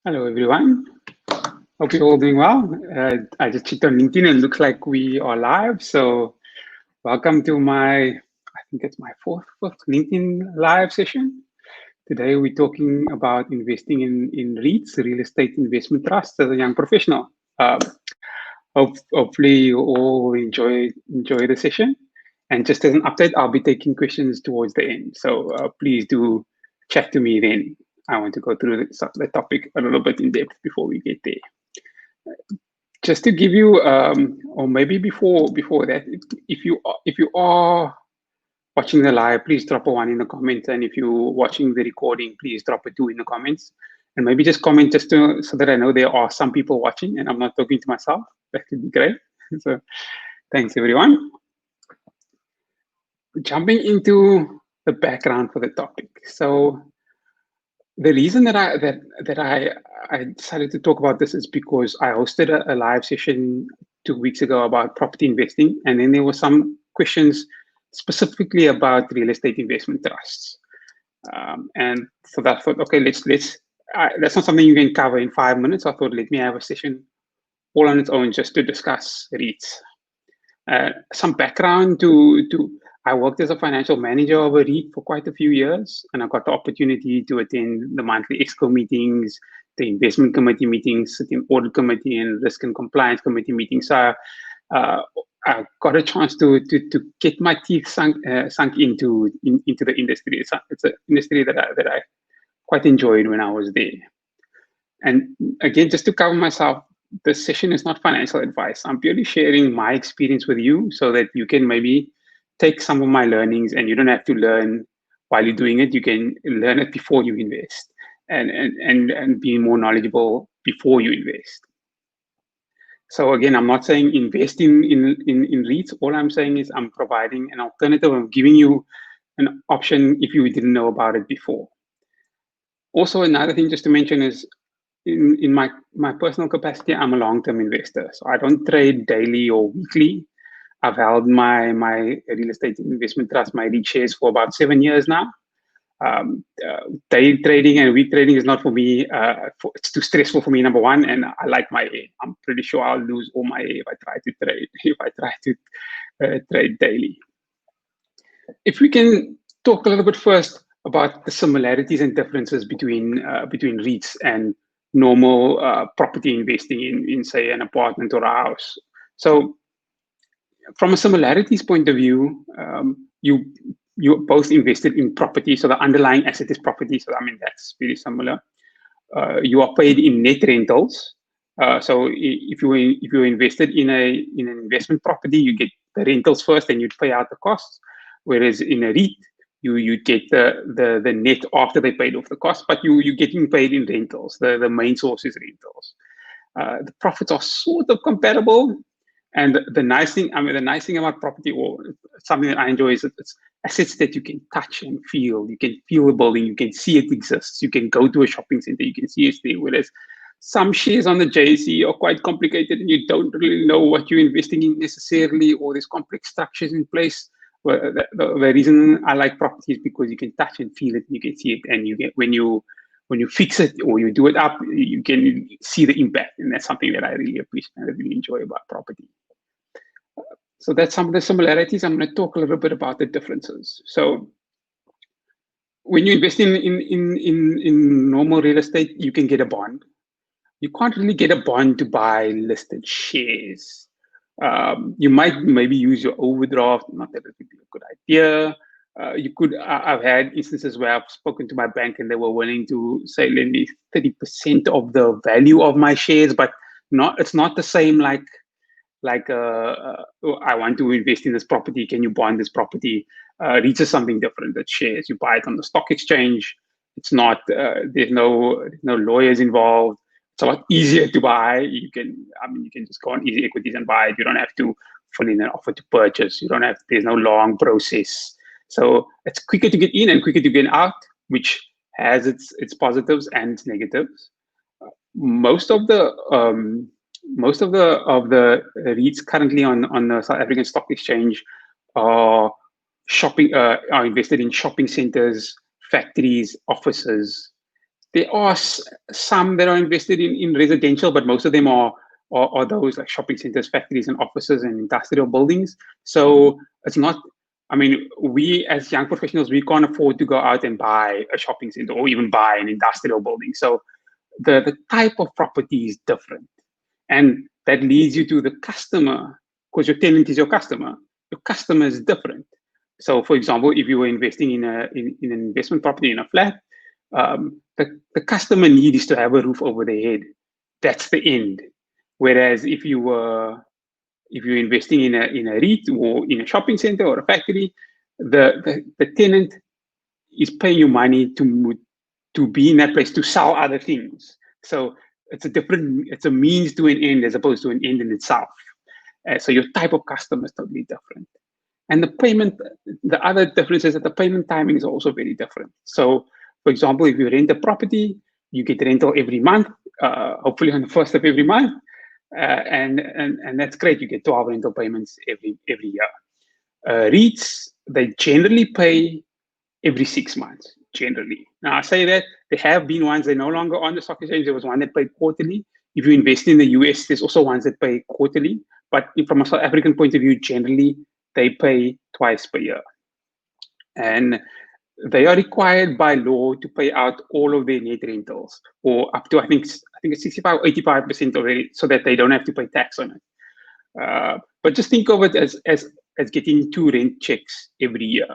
Hello, everyone. Hope you're all doing well. I just checked on LinkedIn and it looks like we are live. So welcome to I think it's my fourth LinkedIn live session. Today we're talking about investing in REITs, real estate investment trusts, as a young professional. Hopefully you all enjoy the session. And just as an update, I'll be taking questions towards the end. So please do chat to me then. I want to go through the topic a little bit in depth before we get there. Just to give you, or maybe before that, if you are watching the live, please drop a 1 in the comments, and if you're watching the recording, please drop a 2 in the comments, and maybe just comment so that I know there are some people watching and I'm not talking to myself. That would be great. So, thanks everyone. Jumping into the background for the topic. So, the reason that I decided to talk about this is because I hosted a live session 2 weeks ago about property investing, and then there were some questions specifically about real estate investment trusts. And so I thought, okay, that's not something you can cover in 5 minutes. I thought, let me have a session all on its own just to discuss REITs. Some background I worked as a financial manager of a REIT for quite a few years, and I got the opportunity to attend the monthly EXCO meetings, the investment committee meetings, the audit committee, and risk and compliance committee meetings. So I got a chance to get my teeth sunk into the industry. It's an industry that I quite enjoyed when I was there. And again, just to cover myself, this session is not financial advice. I'm purely sharing my experience with you so that you can maybe take some of my learnings, and you don't have to learn while you're doing it. You can learn it before you invest and be more knowledgeable before you invest. So again, I'm not saying invest in REITs. All I'm saying is I'm providing an alternative. I'm giving you an option if you didn't know about it before. Also, another thing just to mention is in my personal capacity, I'm a long-term investor. So I don't trade daily or weekly. I've held my real estate investment trust, my REIT shares, for about 7 years now. Day trading and week trading is not for me. It's too stressful for me, number one, and I like my A. I'm pretty sure I'll lose all my A if I try to trade. If I try to trade daily. If we can talk a little bit first about the similarities and differences between REITs and normal property investing in say an apartment or a house. So from a similarities point of view, you both invested in property, so the underlying asset is property. So I mean that's very similar. You are paid in net rentals. So if you invested in an investment property, you get the rentals first, and you'd pay out the costs. Whereas in a REIT, you get the net after they paid off the cost, but you're getting paid in rentals. The main source is rentals. The profits are sort of comparable. And the nice thing about property, or something that I enjoy, is it's assets that you can touch and feel. You can feel the building, you can see it exists. You can go to a shopping center, you can see it there. Whereas some shares on the JSE are quite complicated, and you don't really know what you're investing in necessarily, or there's complex structures in place. Well, the reason I like property is because you can touch and feel it, and you can see it, and you get when you fix it or you do it up, you can see the impact, and that's something that I really appreciate and I really enjoy about property. So that's some of the similarities. I'm going to talk a little bit about the differences. So when you invest in normal real estate, you can get a bond. You can't really get a bond to buy listed shares. You might maybe use your overdraft. Not that it would be a good idea. I've had instances where I've spoken to my bank and they were willing to say, lend me 30% of the value of my shares, but it's not the same like I want to invest in this property. Can you bond this property? REITs is something different. That shares, you buy it on the stock exchange. It's not. There's no lawyers involved. It's a lot easier to buy. You can just go on Easy Equities and buy it. You don't have to fill in an offer to purchase. There's no long process. So it's quicker to get in and quicker to get out, which has its positives and its negatives. Most of the REITs currently on the South African Stock Exchange are invested in shopping centers, factories, offices. There are some that are invested in residential, but most of them are those like shopping centers, factories, and offices and industrial buildings. So it's not. I mean, we as young professionals, we can't afford to go out and buy a shopping center or even buy an industrial building. So the type of property is different, and that leads you to the customer, because your tenant is your customer. Your customer is different. So, for example, if you were investing in an investment property in a flat, the customer need is to have a roof over their head. That's the end. Whereas if you're investing in a REIT or in a shopping center or a factory, the tenant is paying you money to be in that place to sell other things. So it's a means to an end as opposed to an end in itself. So your type of customer is totally different. And the other difference is that the payment timing is also very different. So, for example, if you rent a property, you get rental every month, hopefully on the first of every month, and that's great. You get 12 rental payments every year. REITs, they generally pay every 6 months. Generally, now I say that there have been ones, they're no longer on the stock exchange. There was one that paid quarterly. If you invest in the US, there's also ones that pay quarterly. But from a South African point of view, generally they pay twice per year, and they are required by law to pay out all of their net rentals, or up to I think it's 65 or 85% already, so that they don't have to pay tax on it. But just think of it as getting 2 rent checks every year.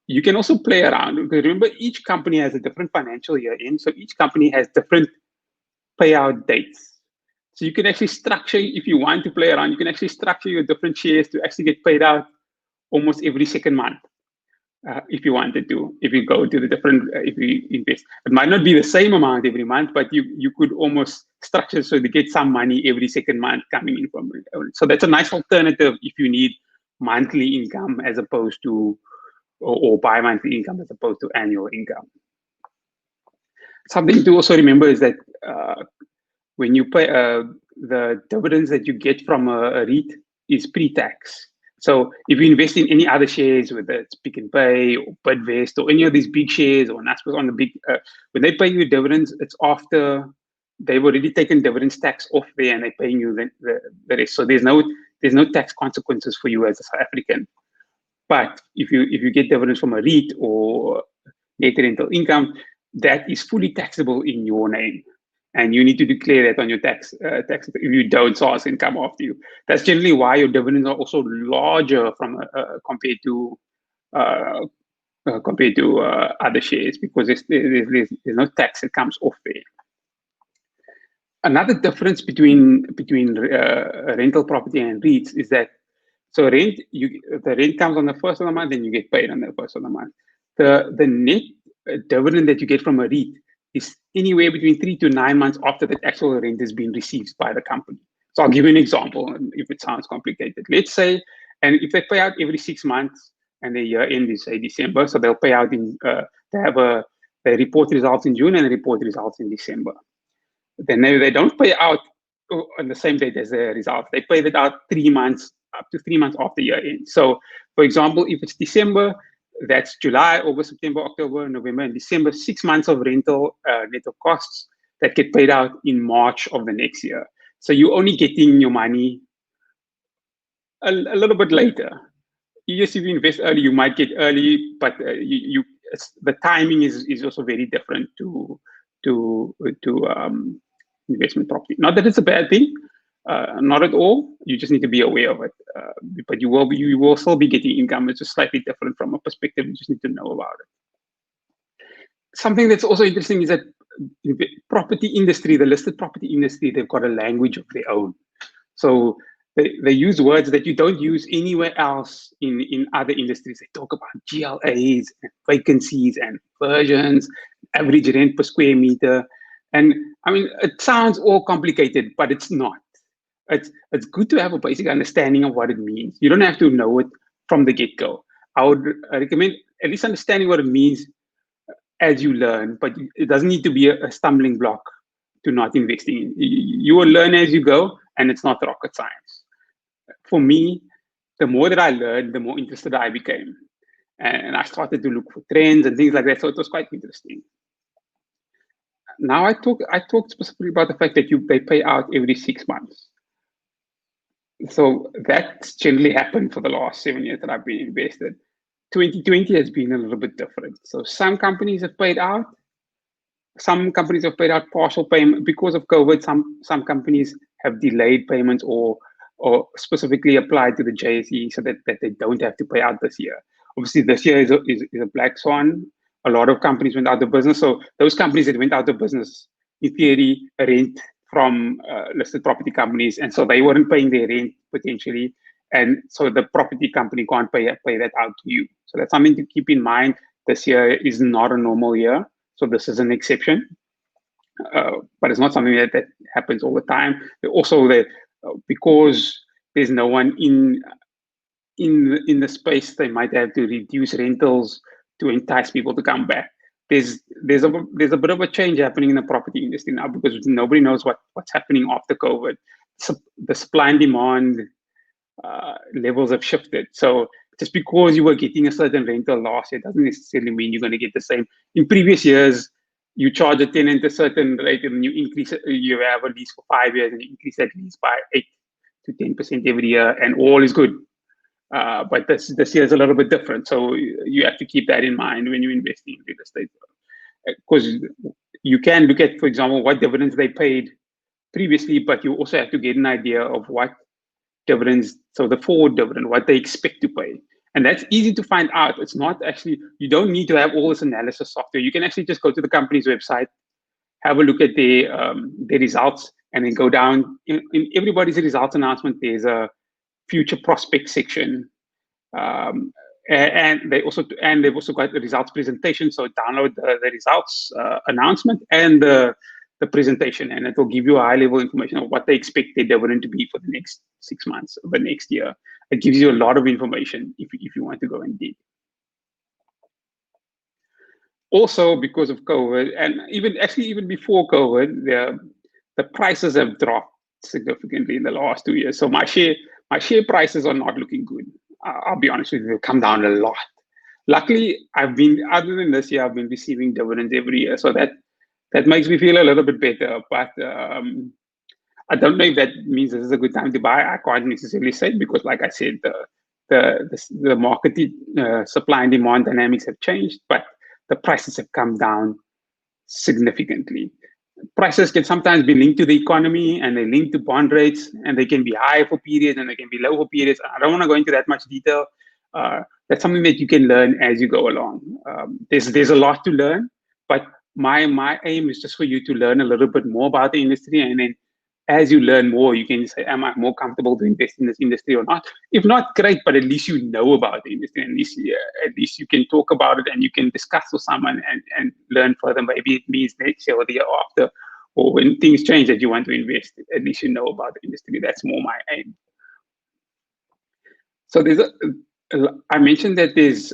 You can also play around, because remember, each company has a different financial year end, so each company has different payout dates. So you can actually structure, if you want to play around, you can actually structure your different shares to actually get paid out almost every second month, if you wanted to. If you go to the different, if you invest, it might not be the same amount every month, but you could almost structure so to get some money every second month coming in from it. So that's a nice alternative if you need monthly income as opposed to, or bi-monthly income as opposed to annual income. Something to also remember is that when you pay the dividends that you get from a REIT is pre-tax. So if you invest in any other shares, whether it's Pick and Pay or Bidvest or any of these big shares, or Naspers on the big, when they pay you dividends, it's after they've already taken dividends tax off there and they're paying you the rest. So there's no tax consequences for you as a South African. But if you get dividends from a REIT or net rental income, that is fully taxable in your name, and you need to declare that on your tax. If you don't, SARS can come after you. That's generally why your dividends are also larger from compared to other shares, because there's no tax that comes off there. Another difference between rental property and REITs is that, so the rent comes on the first of the month, and you get paid on the first of the month. The net dividend that you get from a REIT is anywhere between 3 to 9 months after the actual rent has been received by the company. So I'll give you an example, if it sounds complicated. Let's say, and if they pay out every 6 months, and the year end is say December, so they'll pay out in they report results in June and they report results in December. Then they don't pay out on the same date as the results. They pay that out 3 months, up to 3 months after year end. So, for example, if it's December, that's July, August, September, October, November, and December. 6 months of rental net of costs that get paid out in March of the next year. So you're only getting your money a little bit later. Yes, if you invest early, you might get early, but the timing is also very different to investment property. Not that it's a bad thing, not at all. You just need to be aware of it. But you will still be getting income. It's just slightly different from a perspective. You just need to know about it. Something that's also interesting is that the property industry, the listed property industry, they've got a language of their own. So they use words that you don't use anywhere else in other industries. They talk about GLAs, and vacancies, and versions, average rent per square meter. And I mean, it sounds all complicated, but it's not. It's good to have a basic understanding of what it means. You don't have to know it from the get-go. I would recommend at least understanding what it means as you learn, but it doesn't need to be a stumbling block to not investing in. You will learn as you go, and it's not rocket science. For me, the more that I learned, the more interested I became. And I started to look for trends and things like that, so it was quite interesting. Now I talked specifically about the fact that they pay out every 6 months. So that's generally happened for the last 7 years that I've been invested. 2020 has been a little bit different. So some companies have paid out. Some companies have paid out partial payment because of COVID. Some companies have delayed payments or specifically applied to the JSE so that they don't have to pay out this year. Obviously, this year is a black swan. A lot of companies went out of business. So those companies that went out of business, in theory, rent from listed property companies, and so they weren't paying their rent potentially, and so the property company can't pay that out to you. So that's something to keep in mind. This year is not a normal year, so this is an exception, but it's not something that happens all the time. Also, because there's no one in the space, they might have to reduce rentals to entice people to come back. There's a bit of a change happening in the property industry now because nobody knows what's happening after COVID. So the supply and demand levels have shifted. So just because you were getting a certain rental last year doesn't necessarily mean you're going to get the same. In previous years, you charge a tenant a certain rate and you increase it, you have a lease for 5 years and you increase that lease by 8 to 10% every year, and all is good. But this year is a little bit different. So you have to keep that in mind when you're investing in real estate. Because you can look at, for example, what dividends they paid previously, but you also have to get an idea of what dividends, so the forward dividend, what they expect to pay. And that's easy to find out. It's not actually, you don't need to have all this analysis software. You can actually just go to the company's website, have a look at their results, and then go down. In everybody's results announcement, there's a future prospect section. And they've also got the results presentation. So download the results announcement and the presentation, and it will give you a high level information of what they expect their dividend to be for the next 6 months, the next year. It gives you a lot of information if you want to go and dig. Also, because of COVID, and even before COVID, the prices have dropped significantly in the last 2 years. So my share prices are not looking good. I'll be honest with you, they've come down a lot. Luckily, other than this year, I've been receiving dividends every year. So that makes me feel a little bit better. But I don't know if that means this is a good time to buy. I can't necessarily say, because like I said, the market supply and demand dynamics have changed, but the prices have come down significantly. Prices can sometimes be linked to the economy, and they link to bond rates, and they can be high for periods and they can be low for periods. I don't want to go into that much detail. That's something that you can learn as you go along. There's a lot to learn, but my aim is just for you to learn a little bit more about the industry, and then as you learn more, you can say, am I more comfortable to invest in this industry or not? If not, great, but at least you know about the industry, and at least you can talk about it and you can discuss with someone and learn further. Maybe it means next year or the year after, or when things change that you want to invest, at least you know about the industry. That's more my aim. So I mentioned that there's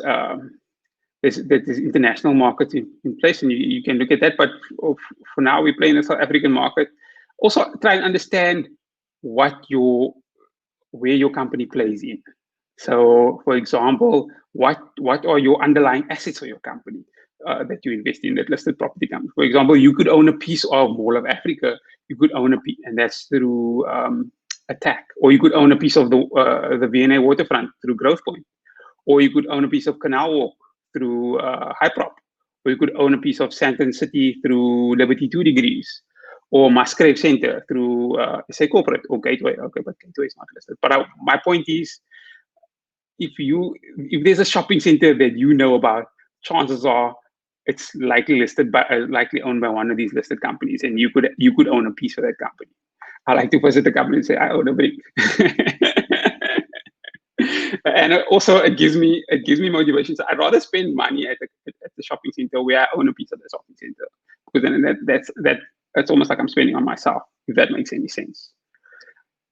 international markets in place, and you can look at that. But for now, we play in the South African market. Also, try and understand where your company plays in. So, for example, what are your underlying assets of your company that you invest in, that listed property company? For example, you could own a piece of Mall of Africa. You could own a piece, and that's through Attack, or you could own a piece of the V&A waterfront through Growthpoint, or you could own a piece of Canal Walk through Hyprop, or you could own a piece of Sandton City through Liberty 2 Degrees, or Musgrave Center through SA Corporate, or Gateway. Okay, but Gateway is not listed. But my point is, if there's a shopping center that you know about, chances are it's likely owned by one of these listed companies, and you could own a piece of that company. I like to visit the company and say, I own a brick. And also, it gives me motivation. So I'd rather spend money at the shopping center where I own a piece of the shopping center, because then that's almost like I'm spending on myself, if that makes any sense.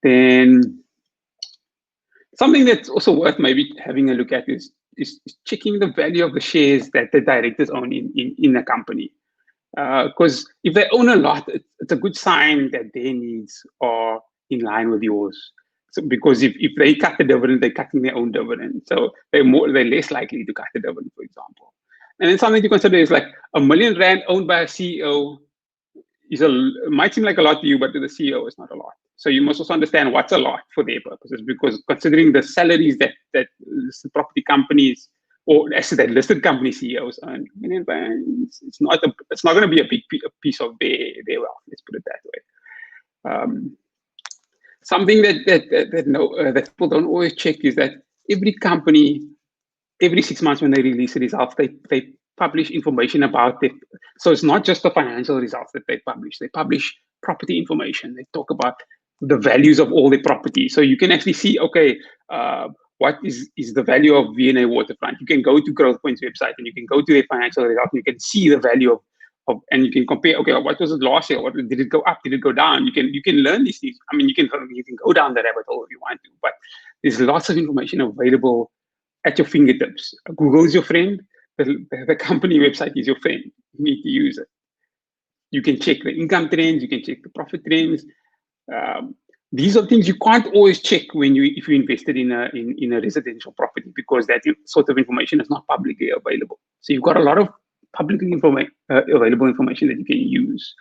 Then something that's also worth maybe having a look at is checking the value of the shares that the directors own in a company. Because if they own a lot, it's a good sign that their needs are in line with yours. So because if they cut the dividend, they're cutting their own dividend. So they're less likely to cut the dividend, for example. And then something to consider is like R1 million owned by a CEO might seem like a lot to you, but to the CEO, it's not a lot. So you must also understand what's a lot for their purposes, because considering the salaries that listed property companies or actually that listed company CEOs earn, it's not going to be a big piece of their wealth. Let's put it that way. Something that people don't always check is that every company, every 6 months when they release the results, they publish information about it. So it's not just the financial results that they publish. They publish property information. They talk about the values of all the property. So you can actually see, okay, what is the value of V&A Waterfront? You can go to Growthpoint's website and you can go to their financial results. And you can see the value of, and you can compare. Okay, what was it last year? What did it go up? Did it go down? You can learn these things. I mean, you can go down the rabbit hole if you want to, but there's lots of information available at your fingertips. Google is your friend. The company website is your friend. You need to use it. You can check the income trends. You can check the profit trends. These are things you can't always check if you invested in a residential property, because that sort of information is not publicly available. So you've got a lot of publicly available information that you can use.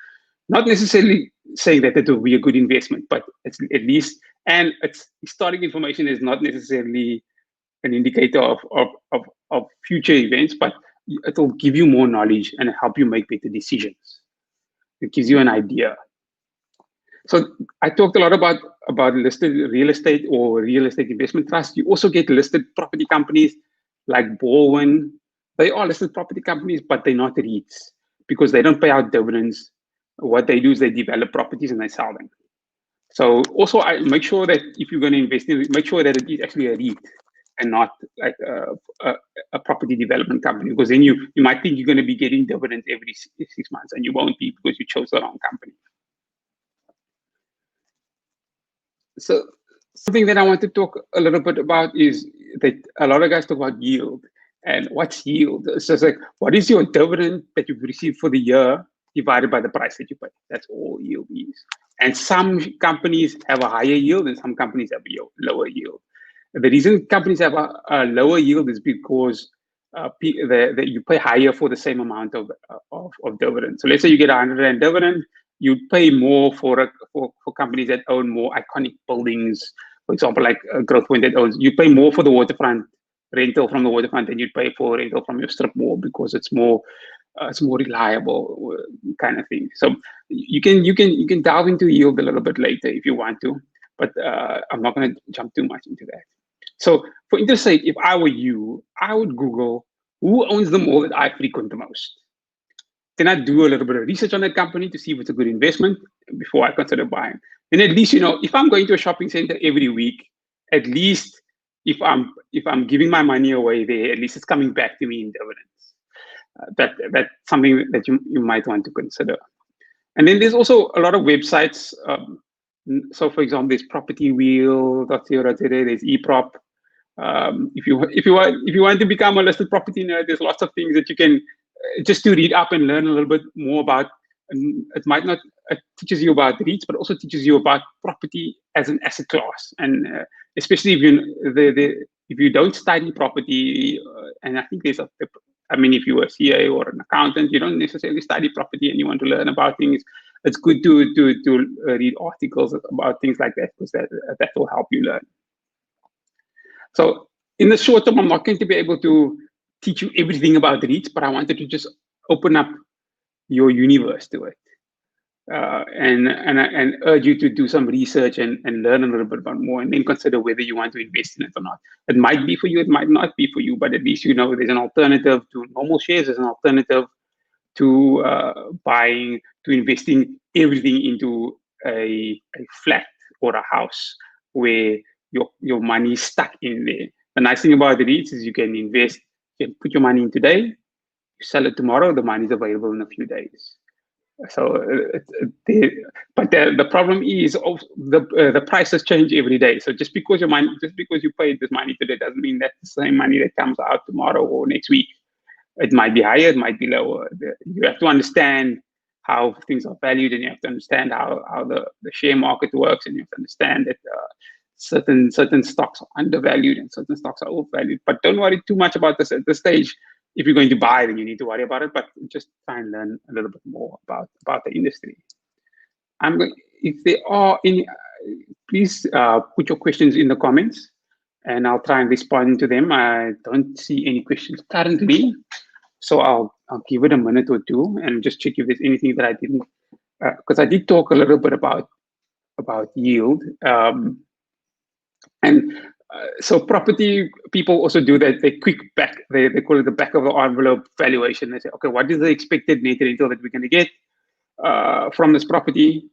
Not necessarily saying that it will be a good investment, but it's at least, and it's historic information is not necessarily an indicator of future events, but it will give you more knowledge and help you make better decisions. It gives you an idea. So I talked a lot about listed real estate or real estate investment trusts. You also get listed property companies like Baldwin. They are listed property companies, but they're not REITs because they don't pay out dividends. What they do is they develop properties and they sell them. So also I make sure that if you're going to invest in it, make sure that it is actually a REIT and not like a property development company, because then you might think you're going to be getting dividends every 6 months and you won't be because you chose the wrong company. So something that I want to talk a little bit about is that a lot of guys talk about yield. And what's yield? It's just like, what is your dividend that you've received for the year divided by the price that you pay? That's all yield is. And some companies have a higher yield and some companies have a lower yield. The reason companies have a lower yield is because you pay higher for the same amount of dividend. So let's say you get 100 Rand dividend, you pay more for companies that own more iconic buildings. For example, like Growthpoint that owns, you pay more for the waterfront rental from the waterfront than you'd pay for rental from your strip mall, because it's more reliable kind of thing. So you can delve into yield a little bit later if you want to, but I'm not going to jump too much into that. So for interest sake, if I were you, I would Google who owns the mall that I frequent the most. Then I do a little bit of research on that company to see if it's a good investment before I consider buying. Then at least, if I'm going to a shopping center every week, at least if I'm giving my money away there, at least it's coming back to me in dividends. That's something that you might want to consider. And then there's also a lot of websites. So for example, there's propertywheel.co.za, there's eProp. If you want to become a listed property nerd, there's lots of things that you can just to read up and learn a little bit more about. It teaches you about REITs, but also teaches you about property as an asset class. And especially if you don't study property, and I think if you're a CA or an accountant, you don't necessarily study property and you want to learn about things, it's good to read articles about things like that, because that will help you learn. So in the short term, I'm not going to be able to teach you everything about REITs, but I wanted to just open up your universe to it, and urge you to do some research and learn a little bit about more, and then consider whether you want to invest in it or not. It might be for you, it might not be for you, but at least there's an alternative to normal shares. There's an alternative to investing everything into a flat or a house where your money is stuck in there. The nice thing about the REITs is you can invest, you can put your money in today, you sell it tomorrow, the money is available in a few days. So, but the problem is the prices change every day. So just because you paid this money today doesn't mean that's the same money that comes out tomorrow or next week. It might be higher, it might be lower. You have to understand how things are valued, and you have to understand how the share market works, and you have to understand that certain stocks are undervalued and certain stocks are overvalued. But don't worry too much about this at this stage. if you're going to buy, then you need to worry about it, but just try and learn a little bit more about the industry. If there are any, please put your questions in the comments and I'll try and respond to them. I don't see any questions currently, so I'll give it a minute or two and just check if there's anything that I didn't, because I did talk a little bit about yield. So property people also do that. They they call it the back of the envelope valuation. They say, okay, what is the expected net rental that we're going to get from this property,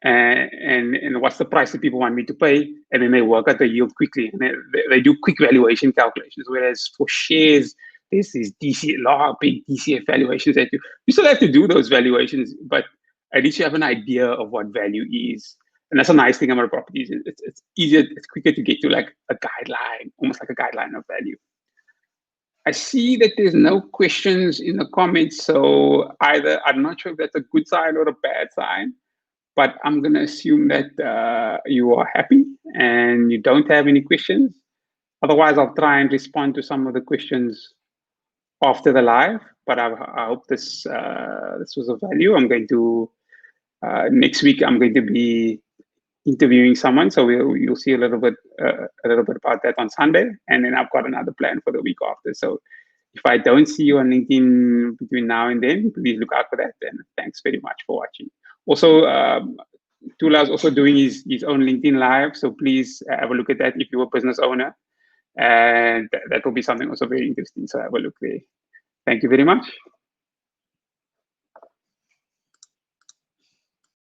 and what's the price that people want me to pay, and then they work out the yield quickly, and they do quick valuation calculations. Whereas for shares, there's these big DCF valuations that you still have to do those valuations, but at least you have an idea of what value is. And that's a nice thing about properties. It's easier, it's quicker to get to like a guideline, almost like a guideline of value. I see that there's no questions in the comments, so either I'm not sure if that's a good sign or a bad sign, but I'm going to assume that you are happy and you don't have any questions. Otherwise, I'll try and respond to some of the questions after the live. But I hope this was of value. I'm going to next week. I'm going to be interviewing someone, so you'll see a little bit about that on Sunday, and then I've got another plan for the week after. So if I don't see you on LinkedIn between now and then, please look out for that. And thanks very much for watching. Also, Tooways also doing his own LinkedIn live, so please have a look at that if you're a business owner, and that will be something also very interesting. So have a look there. Thank you very much.